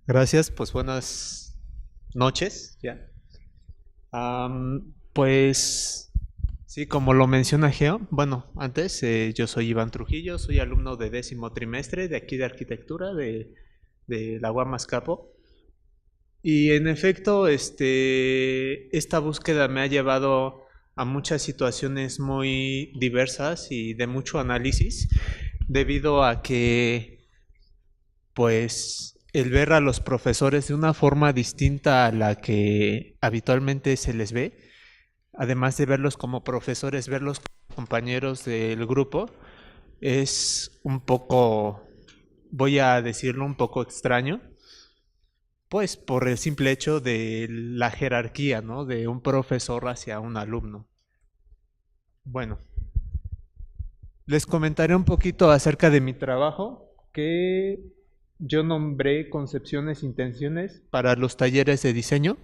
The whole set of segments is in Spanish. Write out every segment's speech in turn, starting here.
Gracias, pues buenas noches, ya. Pues sí, como lo menciona Geo, bueno, antes yo soy Iván Trujillo, soy alumno de 10º trimestre de aquí de arquitectura de la UAM Azcapo. Y en efecto, esta búsqueda me ha llevado a muchas situaciones muy diversas y de mucho análisis, debido a que pues el ver a los profesores de una forma distinta a la que habitualmente se les ve, además de verlos como profesores, verlos como compañeros del grupo, es un poco, voy a decirlo, un poco extraño, pues por el simple hecho de la jerarquía, ¿no? De un profesor hacia un alumno. Bueno, les comentaré un poquito acerca de mi trabajo, que yo nombré Concepciones e Intenciones para los talleres de diseño.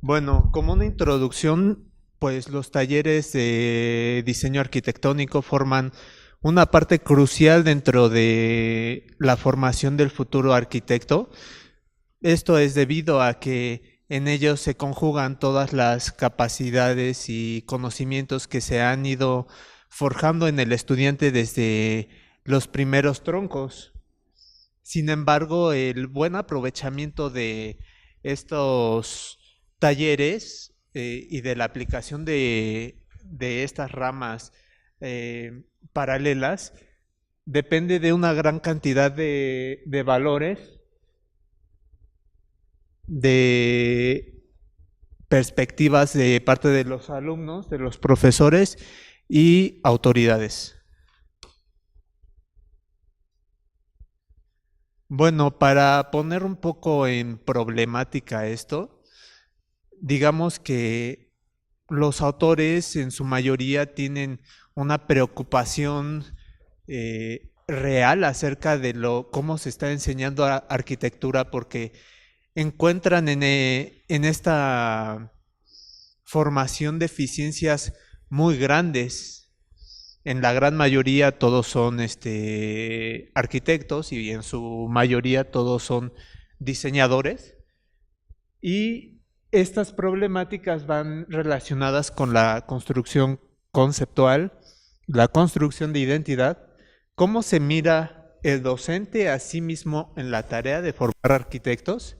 Bueno, como una introducción, pues los talleres de diseño arquitectónico forman una parte crucial dentro de la formación del futuro arquitecto. Esto es debido a que en ellos se conjugan todas las capacidades y conocimientos que se han ido forjando en el estudiante desde los primeros troncos. Sin embargo, el buen aprovechamiento de estos talleres y de la aplicación de estas ramas paralelas depende de una gran cantidad de valores, de perspectivas de parte de los alumnos, de los profesores y autoridades. Bueno, para poner un poco en problemática esto, digamos que los autores en su mayoría tienen una preocupación real acerca de cómo se está enseñando arquitectura, porque encuentran en esta formación deficiencias muy grandes. En la gran mayoría todos son arquitectos y en su mayoría todos son diseñadores. Y estas problemáticas van relacionadas con la construcción conceptual, la construcción de identidad, cómo se mira el docente a sí mismo en la tarea de formar arquitectos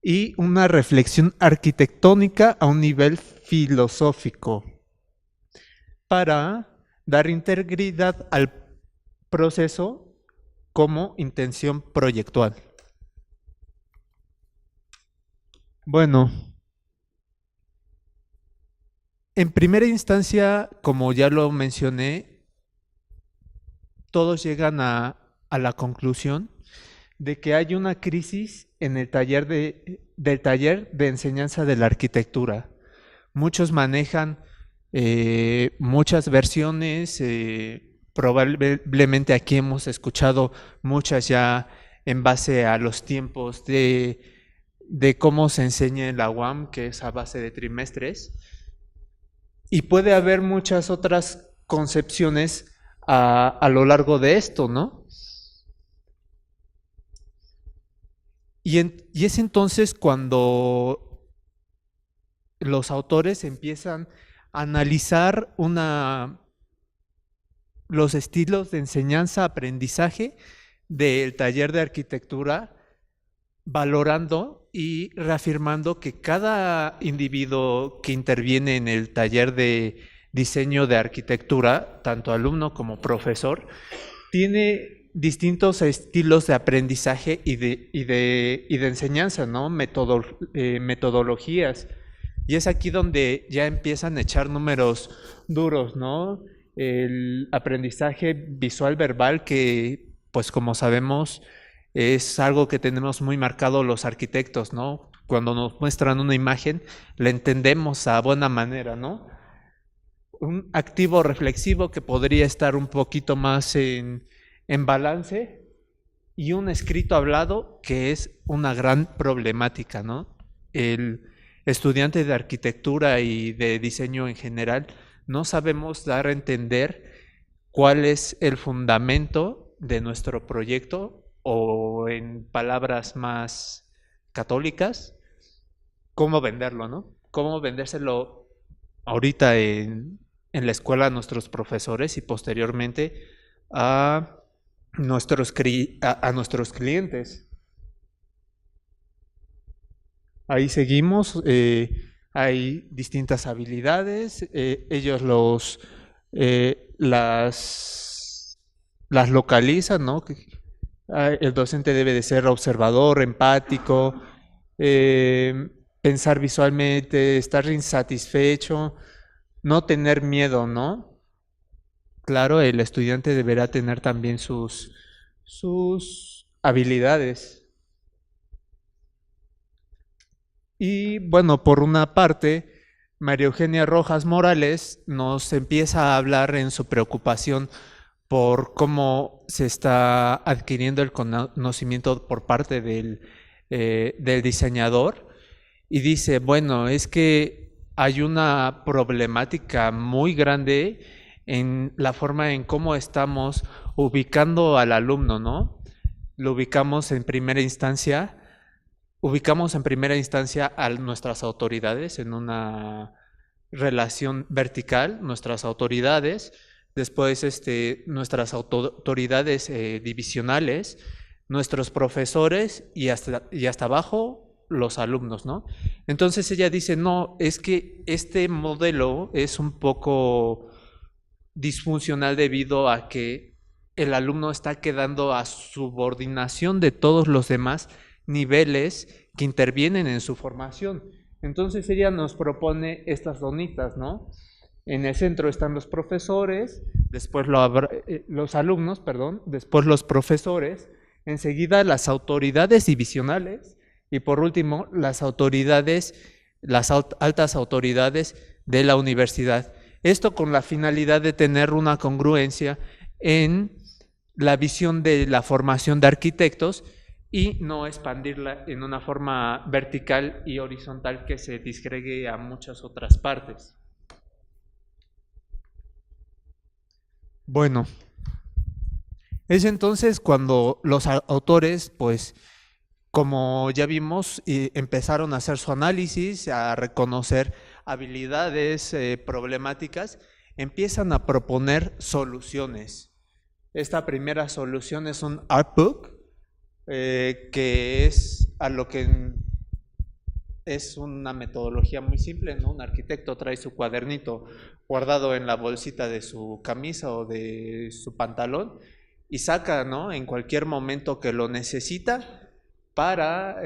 y una reflexión arquitectónica a un nivel filosófico para dar integridad al proceso como intención proyectual. Bueno, en primera instancia, como ya lo mencioné, todos llegan a la conclusión de que hay una crisis en el taller del taller de enseñanza de la arquitectura. Muchos manejan muchas versiones, probablemente aquí hemos escuchado muchas ya en base a los tiempos de cómo se enseña en la UAM, que es a base de trimestres, y puede haber muchas otras concepciones a lo largo de esto, ¿no? Y es entonces cuando los autores empiezan a analizar los estilos de enseñanza-aprendizaje del taller de arquitectura, valorando y reafirmando que cada individuo que interviene en el taller de diseño de arquitectura, tanto alumno como profesor, tiene distintos estilos de aprendizaje y de enseñanza, ¿no? Metodologías. Y es aquí donde ya empiezan a echar números duros, ¿no? El aprendizaje visual verbal que, pues como sabemos, es algo que tenemos muy marcado los arquitectos, ¿no? Cuando nos muestran una imagen, la entendemos a buena manera, ¿no? Un activo reflexivo que podría estar un poquito más en balance y un escrito hablado que es una gran problemática, ¿no? El estudiante de arquitectura y de diseño en general no sabemos dar a entender cuál es el fundamento de nuestro proyecto, o en palabras más católicas, cómo venderlo, ¿no? Cómo vendérselo ahorita en la escuela a nuestros profesores y posteriormente a a nuestros clientes. Ahí seguimos, hay distintas habilidades, ellos las localizan, ¿no? El docente debe de ser observador, empático, eh, pensar visualmente, estar insatisfecho, no tener miedo, ¿no? Claro, el estudiante deberá tener también sus habilidades. Y bueno, por una parte, María Eugenia Rojas Morales nos empieza a hablar en su preocupación por cómo se está adquiriendo el conocimiento por parte del diseñador, y dice, bueno, es que hay una problemática muy grande en la forma en cómo estamos ubicando al alumno, ¿no? Lo ubicamos en primera instancia a nuestras autoridades en una relación vertical, nuestras autoridades, después nuestras autoridades divisionales, nuestros profesores y hasta abajo los alumnos, ¿no? Entonces ella dice, no, es que este modelo es un poco disfuncional debido a que el alumno está quedando a subordinación de todos los demás niveles que intervienen en su formación. Entonces ella nos propone estas donitas, ¿no? En el centro están los profesores, después los alumnos, perdón, después los profesores, enseguida las autoridades divisionales y por último las altas autoridades de la universidad. Esto con la finalidad de tener una congruencia en la visión de la formación de arquitectos y no expandirla en una forma vertical y horizontal que se disgregue a muchas otras partes. Bueno, es entonces cuando los autores, pues, como ya vimos, empezaron a hacer su análisis, a reconocer habilidades, problemáticas, empiezan a proponer soluciones. Esta primera solución es un artbook, que es a lo que es una metodología muy simple, ¿no? Un arquitecto trae su cuadernito guardado en la bolsita de su camisa o de su pantalón y saca, ¿no? En cualquier momento que lo necesita para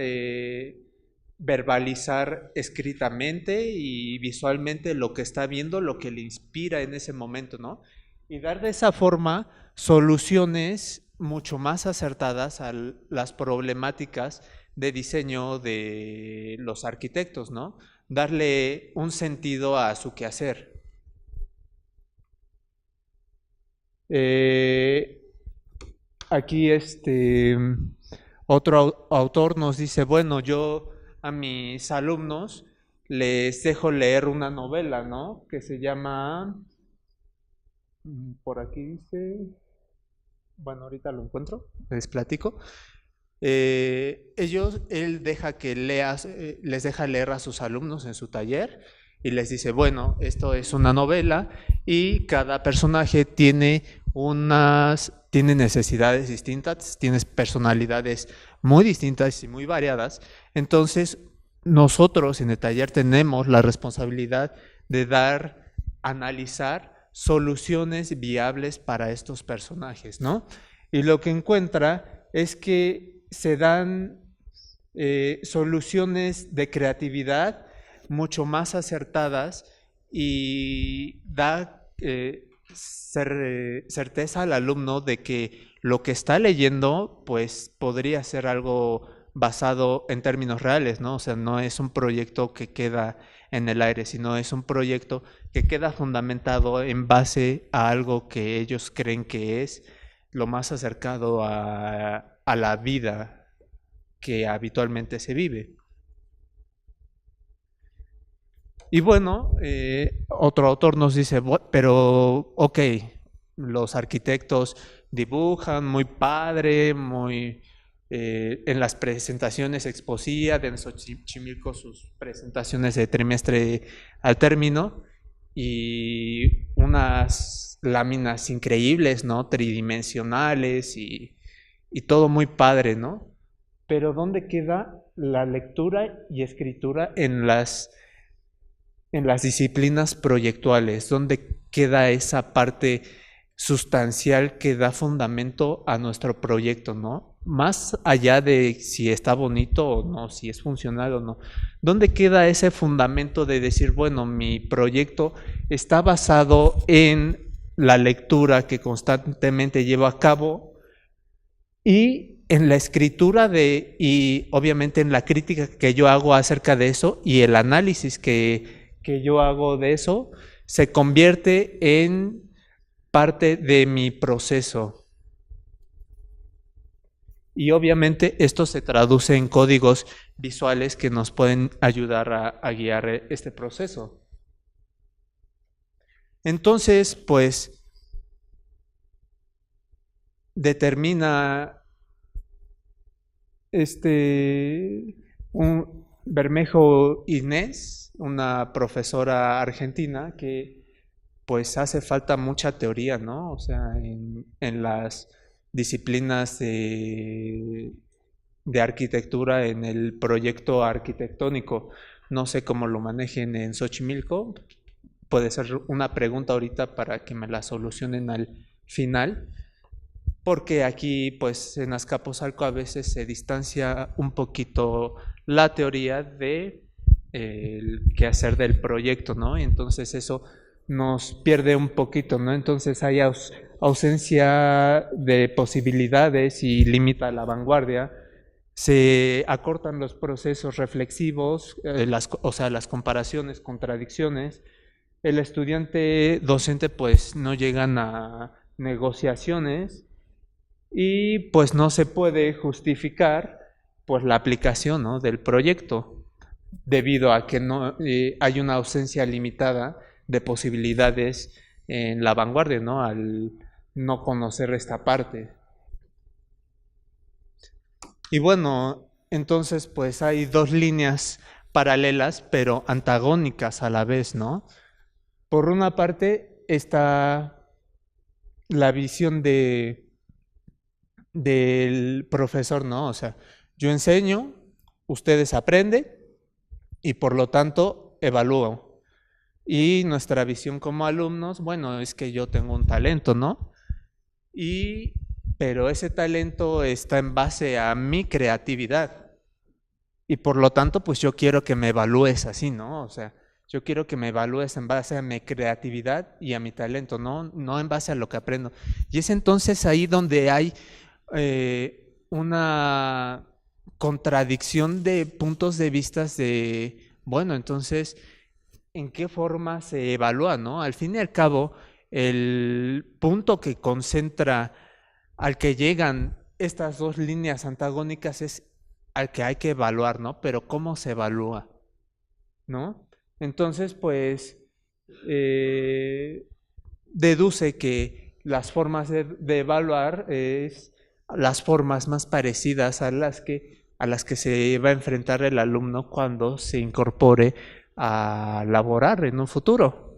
verbalizar escritamente y visualmente lo que está viendo, lo que le inspira en ese momento, ¿no? Y dar de esa forma soluciones mucho más acertadas a las problemáticas de diseño de los arquitectos, ¿no? Darle un sentido a su quehacer. Aquí otro autor nos dice, bueno, yo a mis alumnos les dejo leer una novela, ¿no? Que se llama, por aquí dice, bueno, ahorita lo encuentro, les platico. Él deja que les deja leer a sus alumnos en su taller y les dice, bueno, esto es una novela y cada personaje tiene necesidades distintas, tiene personalidades muy distintas y muy variadas. Entonces, nosotros en el taller tenemos la responsabilidad de analizar soluciones viables para estos personajes, ¿no? Y lo que encuentra es que se dan soluciones de creatividad mucho más acertadas y da certeza al alumno de que lo que está leyendo pues podría ser algo basado en términos reales, ¿no? O sea, no es un proyecto que queda en el aire, sino es un proyecto que queda fundamentado en base a algo que ellos creen que es lo más acercado a la vida que habitualmente se vive. Y bueno, otro autor nos dice, pero ok, los arquitectos dibujan muy padre, muy... en las presentaciones exposía en Xochimilco sus presentaciones de trimestre al término y unas láminas increíbles, ¿no? Tridimensionales y todo muy padre, ¿no? Pero ¿dónde queda la lectura y escritura en las disciplinas proyectuales? ¿Dónde queda esa parte sustancial que da fundamento a nuestro proyecto, ¿no? Más allá de si está bonito o no, si es funcional o no. ¿Dónde queda ese fundamento de decir, bueno, mi proyecto está basado en la lectura que constantemente llevo a cabo y en la escritura y obviamente en la crítica que yo hago acerca de eso y el análisis que yo hago de eso se convierte en parte de mi proceso? Y obviamente esto se traduce en códigos visuales que nos pueden ayudar a guiar este proceso. Entonces, pues, determina Bermejo Inés, una profesora argentina, que pues hace falta mucha teoría, ¿no? O sea, en las disciplinas de arquitectura, en el proyecto arquitectónico. No sé cómo lo manejen en Xochimilco. Puede ser una pregunta ahorita para que me la solucionen al final. Porque aquí, pues, en Azcapotzalco a veces se distancia un poquito la teoría de el quehacer del proyecto, ¿no? Y entonces eso nos pierde un poquito, ¿no? Entonces hay ausencia de posibilidades y limita la vanguardia. Se acortan los procesos reflexivos, o sea, las comparaciones, contradicciones. El estudiante docente, pues, no llegan a negociaciones y pues no se puede justificar pues la aplicación, ¿no?, del proyecto debido a que no hay una ausencia limitada de posibilidades en la vanguardia, ¿no?, al no conocer esta parte. Y bueno, entonces pues hay dos líneas paralelas pero antagónicas a la vez, ¿no? Por una parte está la visión del profesor, ¿no? O sea, yo enseño, ustedes aprenden y por lo tanto evalúo. Y nuestra visión como alumnos, bueno, es que yo tengo un talento, ¿no? Pero ese talento está en base a mi creatividad. Y por lo tanto, pues yo quiero que me evalúes así, ¿no? O sea, yo quiero que me evalúes en base a mi creatividad y a mi talento, no en base a lo que aprendo. Y es entonces ahí donde hay una contradicción de puntos de vista de, bueno, entonces, ¿en qué forma se evalúa, no? Al fin y al cabo, el punto que concentra al que llegan estas dos líneas antagónicas es al que hay que evaluar, ¿no? Pero ¿cómo se evalúa? ¿No? Entonces, pues, deduce que las formas de evaluar es las formas más parecidas a las que se va a enfrentar el alumno cuando se incorpore a laborar en un futuro.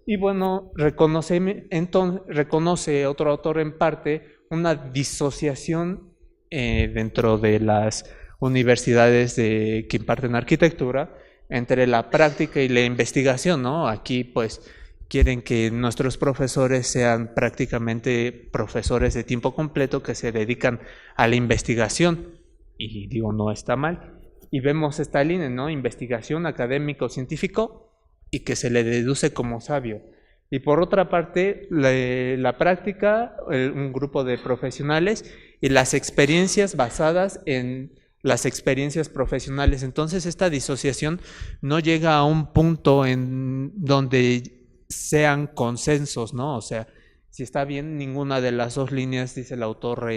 Y bueno, reconoce otro autor en parte una disociación dentro de las universidades que imparten arquitectura entre la práctica y la investigación, ¿no? Aquí pues quieren que nuestros profesores sean prácticamente profesores de tiempo completo que se dedican a la investigación. Y digo, no está mal. Y vemos esta línea, ¿no? Investigación académico-científico y que se le deduce como sabio. Y por otra parte, la práctica, un grupo de profesionales y las experiencias basadas en las experiencias profesionales. Entonces esta disociación no llega a un punto en donde sean consensos, ¿no? O sea, si está bien, ninguna de las dos líneas, dice el autor,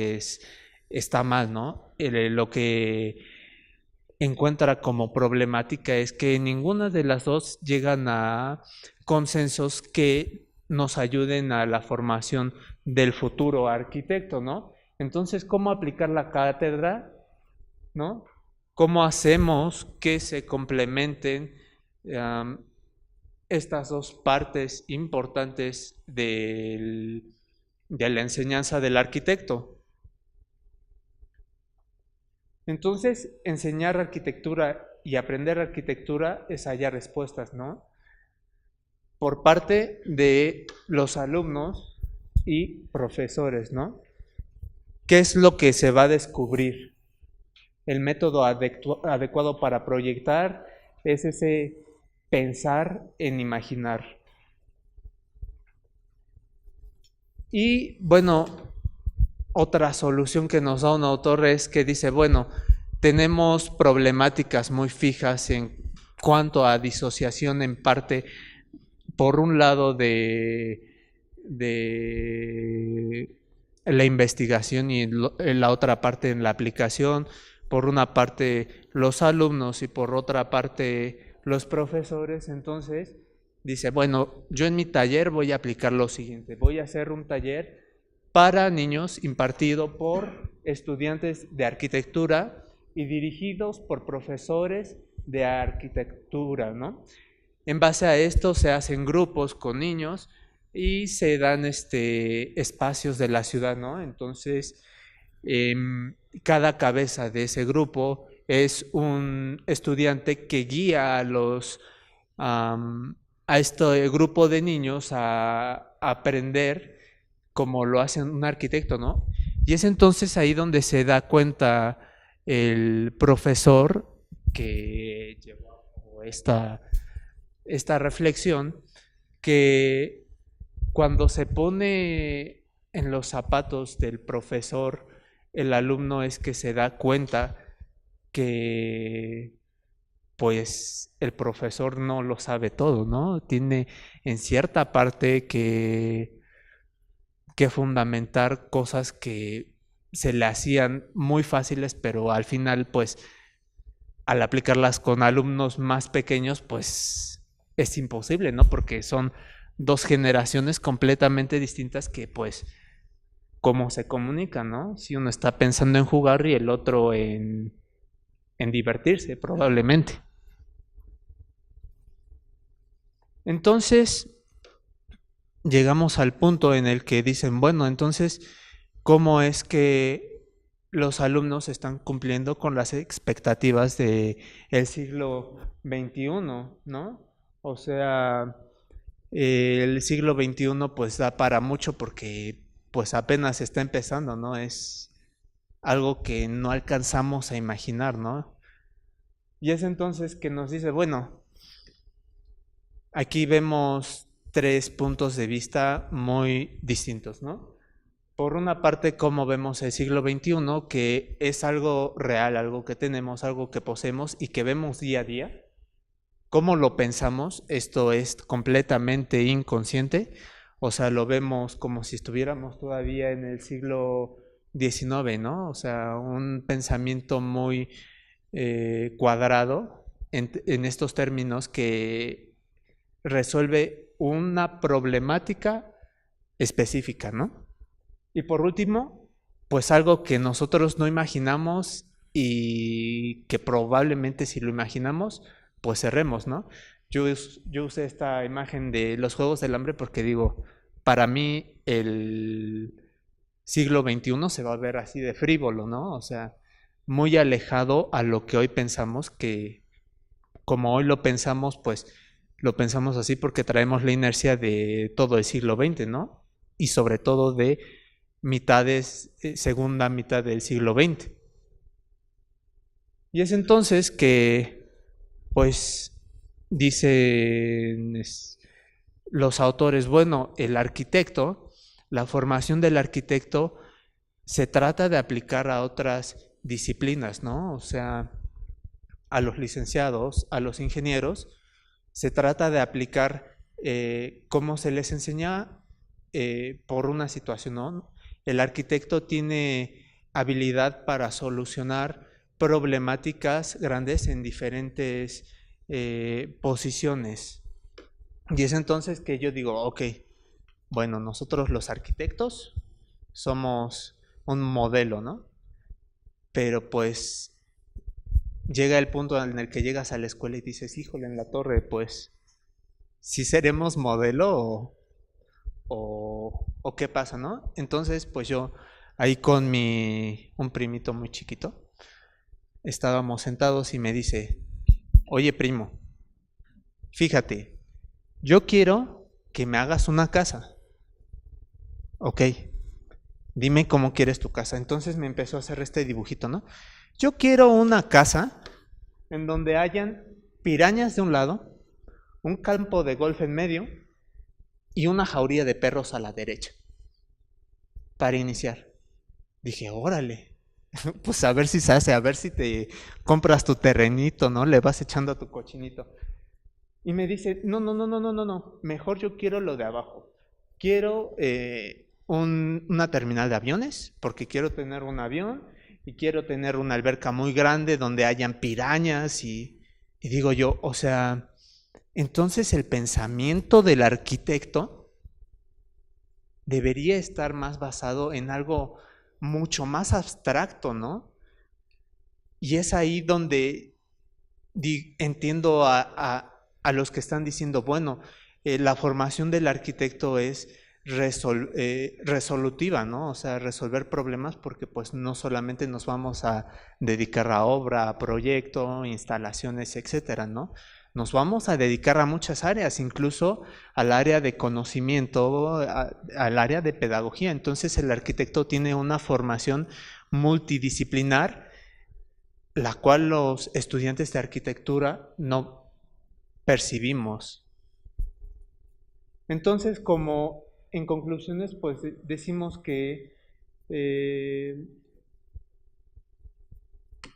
está mal, ¿no? Lo que encuentra como problemática es que ninguna de las dos llegan a consensos que nos ayuden a la formación del futuro arquitecto, ¿no? Entonces, ¿cómo aplicar la cátedra, ¿no? ¿Cómo hacemos que se complementen estas dos partes importantes de la enseñanza del arquitecto? Entonces, enseñar arquitectura y aprender arquitectura es hallar respuestas, ¿no? Por parte de los alumnos y profesores, ¿no? ¿Qué es lo que se va a descubrir? El método adecuado para proyectar es ese pensar en imaginar. Y bueno, otra solución que nos da un autor es que dice, bueno, tenemos problemáticas muy fijas en cuanto a disociación en parte, por un lado de la investigación y en la otra parte en la aplicación, por una parte los alumnos y por otra parte los profesores. Entonces dice, bueno, yo en mi taller voy a aplicar lo siguiente, voy a hacer un taller para niños impartido por estudiantes de arquitectura y dirigidos por profesores de arquitectura, ¿no? En base a esto se hacen grupos con niños y se dan espacios de la ciudad, ¿no? Entonces, cada cabeza de ese grupo es un estudiante que guía a este grupo de niños a aprender como lo hace un arquitecto, ¿no? Y es entonces ahí donde se da cuenta el profesor que llevó esta reflexión, que cuando se pone en los zapatos del profesor, el alumno es que se da cuenta que pues el profesor no lo sabe todo, ¿no? Tiene en cierta parte que fundamentar cosas que se le hacían muy fáciles, pero al final, pues, al aplicarlas con alumnos más pequeños, pues, es imposible, ¿no? Porque son dos generaciones completamente distintas que, pues, cómo se comunican, ¿no? Si uno está pensando en jugar y el otro en divertirse, probablemente. Entonces, llegamos al punto en el que dicen, bueno, entonces, ¿cómo es que los alumnos están cumpliendo con las expectativas del siglo XXI, ¿no? O sea, el siglo XXI pues da para mucho porque pues apenas está empezando, ¿no? Es algo que no alcanzamos a imaginar, ¿no? Y es entonces que nos dice, bueno, aquí vemos tres puntos de vista muy distintos, ¿no? Por una parte, cómo vemos el siglo XXI, que es algo real, algo que tenemos, algo que poseemos y que vemos día a día. ¿Cómo lo pensamos? Esto es completamente inconsciente, o sea, lo vemos como si estuviéramos todavía en el siglo XIX, ¿no? O sea, un pensamiento muy cuadrado en estos términos que resuelve una problemática específica, ¿no? Y por último, pues algo que nosotros no imaginamos y que probablemente si lo imaginamos, pues cerremos, ¿no? Yo usé esta imagen de los Juegos del Hambre porque digo, para mí el siglo XXI se va a ver así de frívolo, ¿no? O sea, muy alejado a lo que hoy pensamos, que como hoy lo pensamos, pues lo pensamos así porque traemos la inercia de todo el siglo XX, ¿no? Y sobre todo de segunda mitad del siglo XX. Y es entonces que, pues, dicen los autores, bueno, el arquitecto, la formación del arquitecto se trata de aplicar a otras disciplinas, ¿no? O sea, a los licenciados, a los ingenieros, se trata de aplicar cómo se les enseña por una situación, ¿no? El arquitecto tiene habilidad para solucionar problemáticas grandes en diferentes posiciones. Y es entonces que yo digo, ok, bueno, nosotros los arquitectos somos un modelo, ¿no? Pero pues llega el punto en el que llegas a la escuela y dices, híjole, en la torre, pues, ¿sí seremos modelo o qué pasa, no? Entonces, pues yo ahí con un primito muy chiquito, estábamos sentados y me dice, oye primo, fíjate, yo quiero que me hagas una casa. Ok, dime cómo quieres tu casa. Entonces me empezó a hacer este dibujito, ¿no? Yo quiero una casa en donde hayan pirañas de un lado, un campo de golf en medio y una jauría de perros a la derecha. Para iniciar. Dije, órale, pues a ver si se hace, a ver si te compras tu terrenito, ¿no? Le vas echando a tu cochinito. Y me dice, no, mejor yo quiero lo de abajo. Quiero una terminal de aviones, porque quiero tener un avión y quiero tener una alberca muy grande donde hayan pirañas y digo yo, o sea, entonces el pensamiento del arquitecto debería estar más basado en algo mucho más abstracto, ¿no? Y es ahí donde entiendo a los que están diciendo, bueno, la formación del arquitecto es resolutiva, ¿no? O sea, resolver problemas porque pues no solamente nos vamos a dedicar a obra, a proyecto, instalaciones, etcétera, ¿no? Nos vamos a dedicar a muchas áreas, incluso al área de conocimiento, al área de pedagogía. Entonces el arquitecto tiene una formación multidisciplinar, la cual los estudiantes de arquitectura no percibimos. Entonces, como en conclusiones, pues decimos que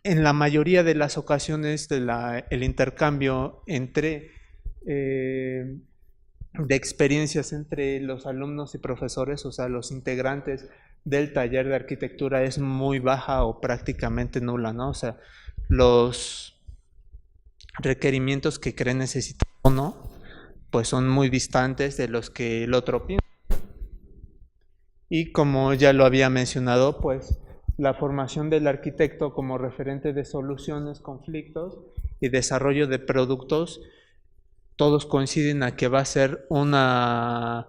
en la mayoría de las ocasiones el intercambio entre de experiencias entre los alumnos y profesores, o sea, los integrantes del taller de arquitectura es muy baja o prácticamente nula, ¿no? O sea, los requerimientos que creen necesitar uno, pues son muy distantes de los que el otro piensa. Y como ya lo había mencionado, pues la formación del arquitecto como referente de soluciones, conflictos y desarrollo de productos, todos coinciden a que va a ser una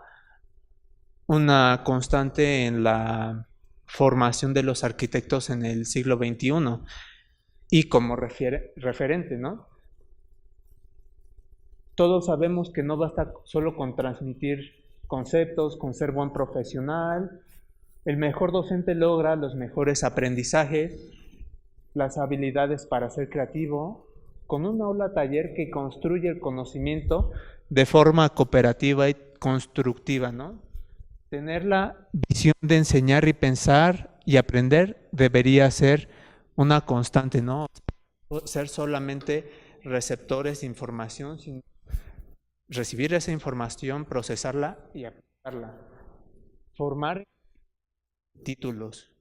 constante en la formación de los arquitectos en el siglo XXI y como referente, ¿no? Todos sabemos que no basta solo con transmitir conceptos, con ser buen profesional. El mejor docente logra los mejores aprendizajes, las habilidades para ser creativo, con un aula taller que construye el conocimiento de forma cooperativa y constructiva, ¿no? Tener la visión de enseñar y pensar y aprender debería ser una constante, ¿no? Ser solamente receptores de información, sino recibir esa información, procesarla y aplicarla. Formar títulos.